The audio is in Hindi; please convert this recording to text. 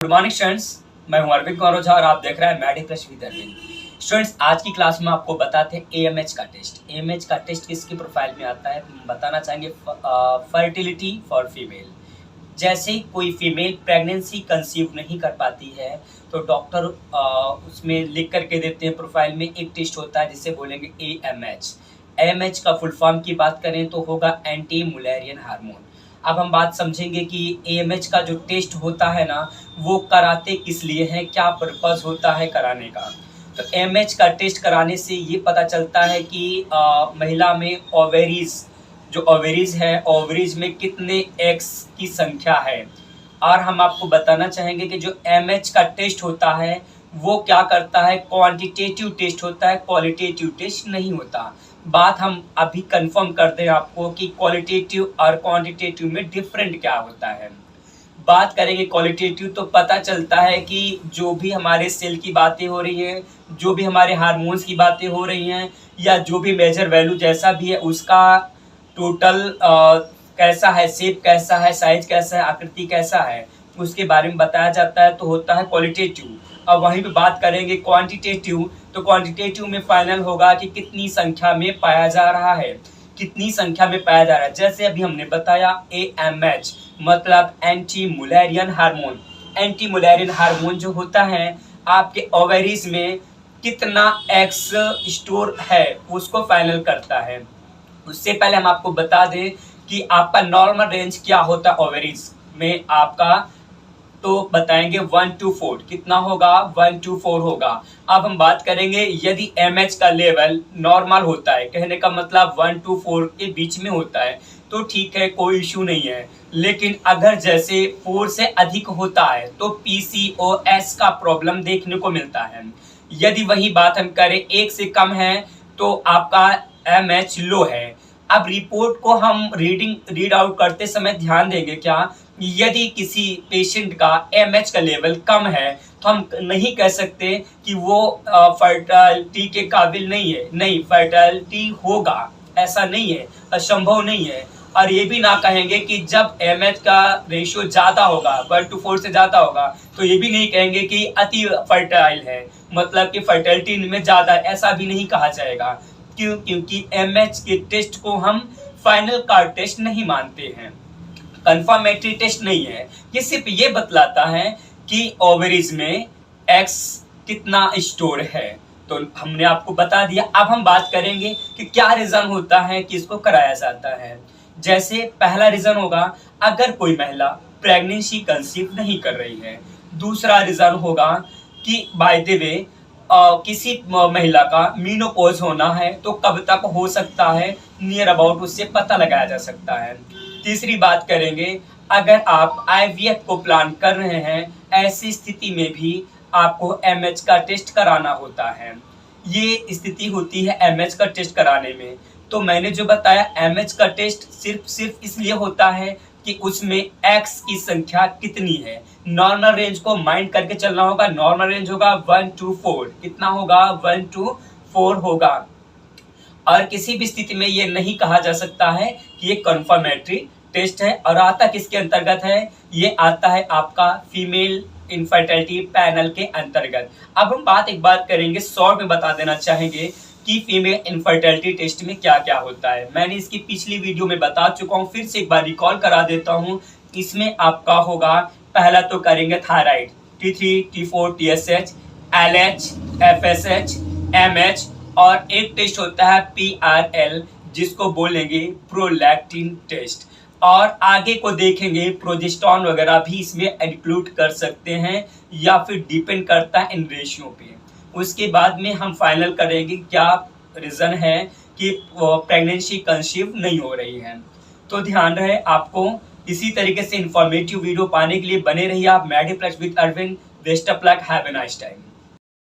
गुड मॉर्निंग स्टूडेंट्स, मैं हूं अरविंद कुमार ओझा और आप देख रहे हैं Maddy plus with Arvind. Students, आज की क्लास में आपको बताते हैं एएमएच का टेस्ट। एएमएच का टेस्ट किसकी प्रोफाइल में आता है बताना चाहेंगे। Fertility for female. जैसे कोई फीमेल प्रेगनेंसी कंसीव नहीं कर पाती है तो डॉक्टर उसमें लिख करके देते हैं प्रोफाइल में एक टेस्ट होता है जिसे बोलेंगे एएमएच। एएमएच का फुल फॉर्म की बात करें तो होगा एंटी मुलेरियन हार्मोन। अब हम बात समझेंगे कि एएमएच का जो टेस्ट होता है ना, वो कराते किस लिए हैं, क्या पर्पस होता है कराने का। तो एएमएच का टेस्ट कराने से ये पता चलता है कि महिला में ओवेरीज है, ओवरीज में कितने एग्स की संख्या है। और हम आपको बताना चाहेंगे कि जो एएमएच का टेस्ट होता है वो क्या करता है, क्वांटिटेटिव टेस्ट होता है, क्वालिटेटिव टेस्ट नहीं होता। बात हम अभी कंफर्म कर दें आपको कि क्वालिटेटिव और क्वांटिटेटिव में डिफरेंट क्या होता है। बात करेंगे क्वालिटेटिव तो पता चलता है कि जो भी हमारे सेल की बातें हो रही हैं, जो भी हमारे हार्मोन्स की बातें हो रही हैं, या जो भी मेजर वैल्यू जैसा भी है उसका टोटल कैसा है, शेप कैसा है, साइज कैसा है, आकृति कैसा है, उसके बारे में बताया जाता है, तो होता है क्वालिटेटिव। अब वहीं पे बात करेंगे क्वांटिटेटिव, तो क्वांटिटेटिव में फाइनल होगा कि कितनी संख्या में पाया जा रहा है, कितनी संख्या में पाया जा रहा है। जैसे अभी हमने बताया एएमएच मतलब anti Mullerian hormone. Anti Mullerian hormone जो होता है आपके ओवेरीज में कितना एक्स स्टोर है उसको फाइनल करता है। उससे पहले हम आपको बता दें कि आपका नॉर्मल रेंज क्या होता है ओवेरीज में आपका, तो बताएंगे 1 to 4 कितना होगा, 1 to 4 होगा। अब हम बात करेंगे यदि एमएच का लेवल नॉर्मल होता है, कहने का मतलब 1 to 4 के बीच में होता है तो ठीक है, कोई इशू नहीं है। लेकिन अगर जैसे 4 से अधिक होता है तो पीसीओएस का प्रॉब्लम देखने को मिलता है। यदि वही बात हम करें 1 से कम है तो आपका एमएच लो है। अब रिपोर्ट को हम रीड आउट करते समय ध्यान देंगे क्या, यदि किसी पेशेंट का एमएच का लेवल कम है तो हम नहीं कह सकते कि वो फर्टिलिटी के काबिल नहीं है। नहीं, फर्टिलिटी होगा, ऐसा नहीं है, असंभव नहीं है। और ये भी ना कहेंगे कि जब एमएच का रेशियो ज़्यादा होगा, 1 to 4 से ज़्यादा होगा, तो ये भी नहीं कहेंगे कि अति फर्टाइल है, मतलब कि फर्टिलिटी में ज़्यादा, ऐसा भी नहीं कहा जाएगा। क्यों? क्योंकि एमएच के टेस्ट को हम फाइनल का टेस्ट नहीं मानते हैं, कंफर्मेटरी टेस्ट नहीं है। ये सिर्फ ये बतलाता है कि ओवरीज में एक्स कितना स्टोर है, तो हमने आपको बता दिया। अब हम बात करेंगे कि क्या रीजन होता है कि इसको कराया जाता है। जैसे पहला रीजन होगा अगर कोई महिला प्रेगनेंसी कंसीव नहीं कर रही है। दूसरा रीजन होगा कि बाय द वे किसी महिला का मीनोपॉज होना है तो कब तक हो सकता है, नियर अबाउट उससे पता लगाया जा सकता है। तीसरी बात करेंगे अगर आप आईवीएफ को प्लान कर रहे हैं, ऐसी स्थिति में भी आपको एमएच का टेस्ट कराना होता है। ये स्थिति होती है एमएच का टेस्ट कराने में। तो मैंने जो बताया एमएच का टेस्ट सिर्फ इसलिए होता है कि उसमें एक्स की संख्या कितनी है। नॉर्मल रेंज को माइंड करके चलना होगा। नॉर्मल रेंज होगा 1 to 4, कितना होगा, 1 to 4 होगा। और किसी भी स्थिति में ये नहीं कहा जा सकता है कि ये कंफर्मेटरी टेस्ट है। और आता किसके अंतर्गत है, ये आता है आपका फीमेल इनफर्टिलिटी पैनल के अंतर्गत। अब हम बात एक बार करेंगे, शॉर्ट में बता देना चाहेंगे कि फीमेल इनफर्टिलिटी टेस्ट में क्या क्या होता है। मैंने इसकी पिछली वीडियो में बता चुका हूँ, फिर से एक बार रिकॉल करा देता हूँ। इसमें आपका होगा, पहला तो करेंगे thyroid, T3, T4, TSH, LH, FSH, MH, और एक टेस्ट होता है PRL जिसको बोलेंगे प्रोलैक्टिन टेस्ट। और आगे को देखेंगे प्रोजेस्टेरॉन वगैरह भी इसमें इंक्लूड कर सकते हैं, या फिर डिपेंड करता है इन रेशियो पे। उसके बाद में हम फाइनल करेंगे क्या रीज़न है कि प्रेगनेंसी कंसीव नहीं हो रही है। तो ध्यान रहे आपको इसी तरीके से इंफॉर्मेटिव वीडियो पाने के लिए बने रहिए आप Maddy plus with Arvind. Best of luck, have a nice time.